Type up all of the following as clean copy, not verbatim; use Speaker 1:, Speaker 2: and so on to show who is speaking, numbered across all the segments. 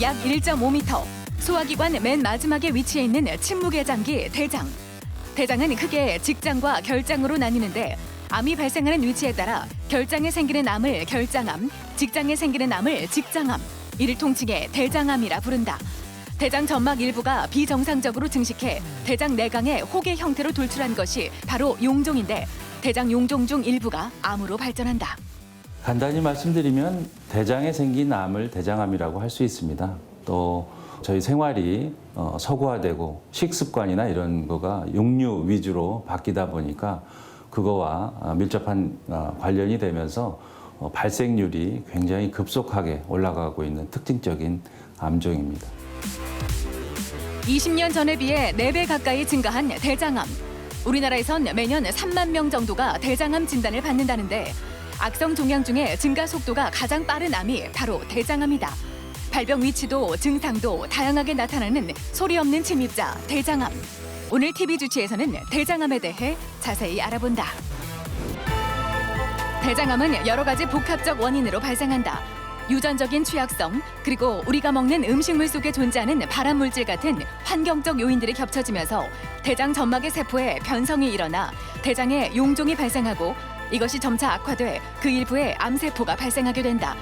Speaker 1: 약 1.5m, 소화기관 맨 마지막에 위치해 있는 침묵의 장기 대장. 대장은 크게 직장과 결장으로 나뉘는데 암이 발생하는 위치에 따라 결장에 생기는 암을 결장암, 직장에 생기는 암을 직장암, 이를 통칭해 대장암이라 부른다. 대장 점막 일부가 비정상적으로 증식해 대장 내강의 혹의 형태로 돌출한 것이 바로 용종인데 대장 용종 중 일부가 암으로 발전한다.
Speaker 2: 간단히 말씀드리면 대장에 생긴 암을 대장암이라고 할 수 있습니다. 또 저희 생활이 서구화되고 식습관이나 이런 거가 육류 위주로 바뀌다 보니까 그거와 밀접한 관련이 되면서 발생률이 굉장히 급속하게 올라가고 있는 특징적인 암종입니다.
Speaker 1: 20년 전에 비해 4배 가까이 증가한 대장암. 우리나라에선 매년 3만 명 정도가 대장암 진단을 받는다는데 악성 종양 중에 증가 속도가 가장 빠른 암이 바로 대장암이다. 발병 위치도 증상도 다양하게 나타나는 소리 없는 침입자 대장암. 오늘 TV 주치에서는 대장암에 대해 자세히 알아본다. 대장암은 여러 가지 복합적 원인으로 발생한다. 유전적인 취약성, 그리고 우리가 먹는 음식물 속에 존재하는 발암물질 같은 환경적 요인들이 겹쳐지면서 대장 점막의 세포에 변성이 일어나 대장에 용종이 발생하고 이것이 점차 악화돼 그 일부에 암세포가 발생하게 된다.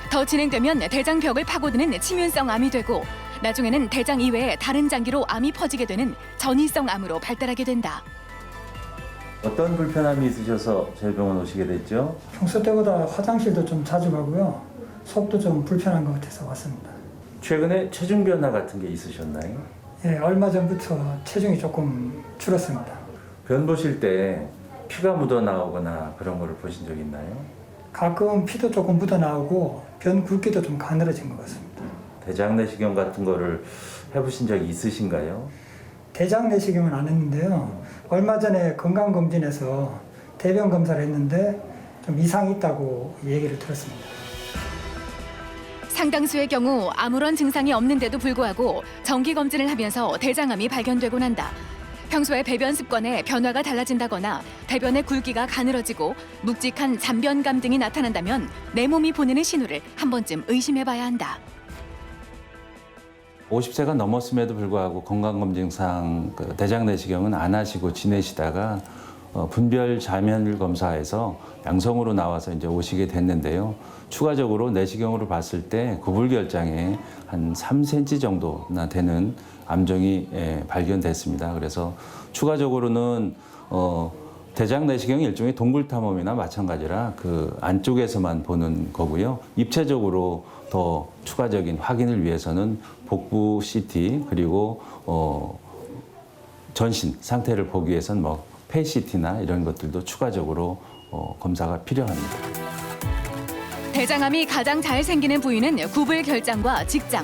Speaker 1: 더 진행되면 대장벽을 파고드는 침윤성 암이 되고 나중에는 대장 이외의 다른 장기로 암이 퍼지게 되는 전이성 암으로 발달하게 된다.
Speaker 2: 어떤 불편함이 있으셔서 저희 병원 오시게 됐죠?
Speaker 3: 평소 때보다 화장실도 좀 자주 가고요. 속도 좀 불편한 것 같아서 왔습니다.
Speaker 2: 최근에 체중 변화 같은 게 있으셨나요?
Speaker 3: 예, 얼마 전부터 체중이 조금 줄었습니다.
Speaker 2: 변 보실 때 피가 묻어 나오거나 그런 거를 보신 적 있나요?
Speaker 3: 가끔 피도 조금 묻어나오고 변 굵기도 좀 가늘어진 것 같습니다.
Speaker 2: 대장 내시경 같은 거를 해보신 적이 있으신가요?
Speaker 3: 대장 내시경은 안 했는데요. 얼마 전에 건강검진에서 대변 검사를 했는데 좀 이상이 있다고 얘기를 들었습니다.
Speaker 1: 상당수의 경우 아무런 증상이 없는데도 불구하고 정기검진을 하면서 대장암이 발견되곤 한다. 평소에 배변 습관에 변화가 달라진다거나 대변의 굵기가 가늘어지고 묵직한 잔변감 등이 나타난다면 내 몸이 보내는 신호를 한 번쯤 의심해봐야 한다.
Speaker 2: 50세가 넘었음에도 불구하고 건강검진상 대장 내시경은 안 하시고 지내시다가 분별 자면 검사에서 양성으로 나와서 이제 오시게 됐는데요. 추가적으로 내시경으로 봤을 때 구불결장에 한 3cm 정도나 되는 암종이 발견됐습니다. 그래서 추가적으로는 대장 내시경이 일종의 동굴 탐험이나 마찬가지라 그 안쪽에서만 보는 거고요. 입체적으로 더 추가적인 확인을 위해서는 복부 CT 그리고 전신 상태를 보기 위해서는 폐CT나 이런 것들도 추가적으로 검사가 필요합니다.
Speaker 1: 대장암이 가장 잘 생기는 부위는 구불결장과 직장.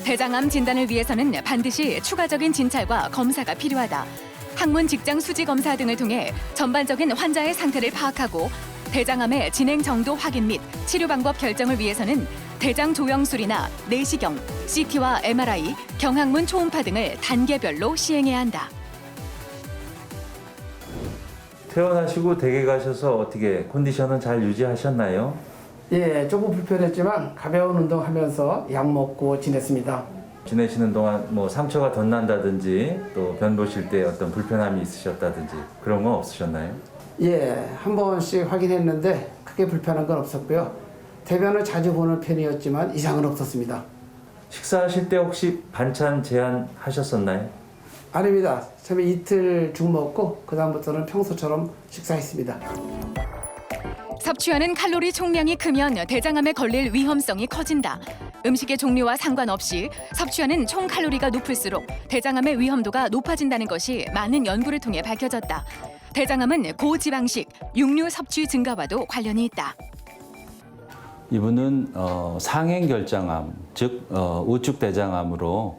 Speaker 1: 대장암 진단을 위해서는 반드시 추가적인 진찰과 검사가 필요하다. 항문 직장 수지 검사 등을 통해 전반적인 환자의 상태를 파악하고 대장암의 진행 정도 확인 및 치료 방법 결정을 위해서는 대장 조영술이나 내시경, CT와 MRI, 경항문 초음파 등을 단계별로 시행해야 한다.
Speaker 2: 퇴원하시고 댁에 가셔서 어떻게 컨디션은 잘 유지하셨나요?
Speaker 4: 예, 조금 불편했지만 가벼운 운동하면서 약 먹고 지냈습니다.
Speaker 2: 지내시는 동안 상처가 덧난다든지 또 변 보실 때 어떤 불편함이 있으셨다든지 그런 건 없으셨나요?
Speaker 4: 예, 한 번씩 확인했는데 크게 불편한 건 없었고요. 대변을 자주 보는 편이었지만 이상은 없었습니다.
Speaker 2: 식사하실 때 혹시 반찬 제한하셨었나요?
Speaker 4: 아닙니다. 처음에 이틀 죽 먹고 그 다음부터는 평소처럼 식사했습니다.
Speaker 1: 섭취하는 칼로리 총량이 크면 대장암에 걸릴 위험성이 커진다. 음식의 종류와 상관없이 섭취하는 총 칼로리가 높을수록 대장암의 위험도가 높아진다는 것이 많은 연구를 통해 밝혀졌다. 대장암은 고지방식, 육류 섭취 증가와도 관련이 있다.
Speaker 2: 이분은 상행결장암, 즉 우측대장암으로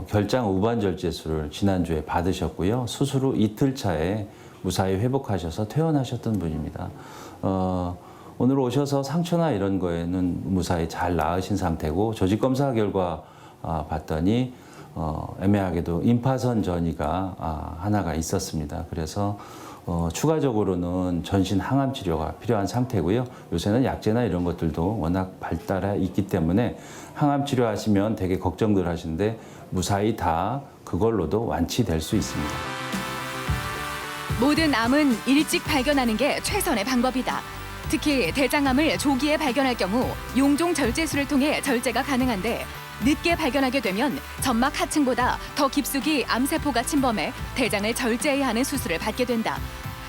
Speaker 2: 결장 우반절제술을 지난주에 받으셨고요. 수술 후 이틀 차에 무사히 회복하셔서 퇴원하셨던 분입니다. 오늘 오셔서 상처나 이런 거에는 무사히 잘 나으신 상태고 조직 검사 결과 봤더니 애매하게도 임파선 전이가 하나가 있었습니다. 그래서 추가적으로는 전신 항암 치료가 필요한 상태고요. 요새는 약제나 이런 것들도 워낙 발달해 있기 때문에 항암 치료하시면 되게 걱정들 하시는데 무사히 다 그걸로도 완치될 수 있습니다.
Speaker 1: 모든 암은 일찍 발견하는 게 최선의 방법이다. 특히 대장암을 조기에 발견할 경우 용종 절제술을 통해 절제가 가능한데 늦게 발견하게 되면 점막 하층보다 더 깊숙이 암세포가 침범해 대장을 절제해야 하는 수술을 받게 된다.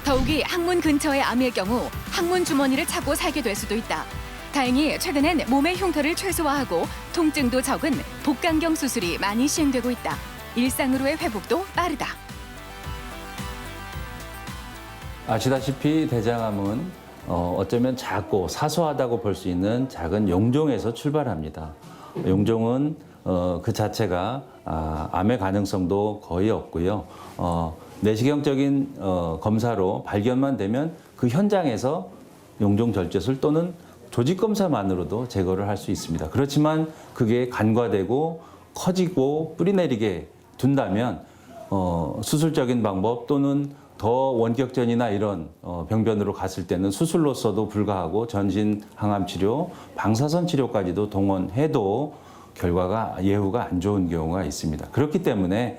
Speaker 1: 더욱이 항문 근처의 암일 경우 항문 주머니를 차고 살게 될 수도 있다. 다행히 최근엔 몸의 흉터를 최소화하고 통증도 적은 복강경 수술이 많이 시행되고 있다. 일상으로의 회복도 빠르다.
Speaker 2: 아시다시피 대장암은 어쩌면 작고 사소하다고 볼 수 있는 작은 용종에서 출발합니다. 용종은 그 자체가 암의 가능성도 거의 없고요. 내시경적인 검사로 발견만 되면 그 현장에서 용종 절제술 또는 조직 검사만으로도 제거를 할 수 있습니다. 그렇지만 그게 간과되고 커지고 뿌리내리게 둔다면 수술적인 방법 또는 더 원격전이나 이런 병변으로 갔을 때는 수술로서도 불가하고 전신 항암 치료, 방사선 치료까지도 동원해도 결과가 예후가 안 좋은 경우가 있습니다. 그렇기 때문에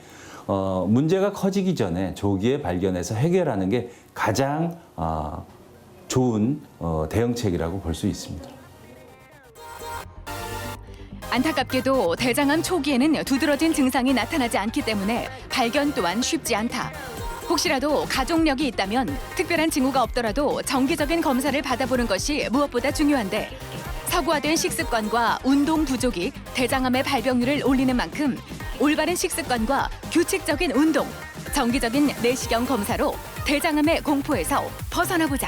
Speaker 2: 문제가 커지기 전에 조기에 발견해서 해결하는 게 가장 좋은 대응책이라고 볼 수 있습니다.
Speaker 1: 안타깝게도 대장암 초기에는 두드러진 증상이 나타나지 않기 때문에 발견 또한 쉽지 않다. 혹시라도 가족력이 있다면 특별한 징후가 없더라도 정기적인 검사를 받아보는 것이 무엇보다 중요한데 서구화된 식습관과 운동 부족이 대장암의 발병률을 올리는 만큼 올바른 식습관과 규칙적인 운동, 정기적인 내시경 검사로 대장암의 공포에서 벗어나보자.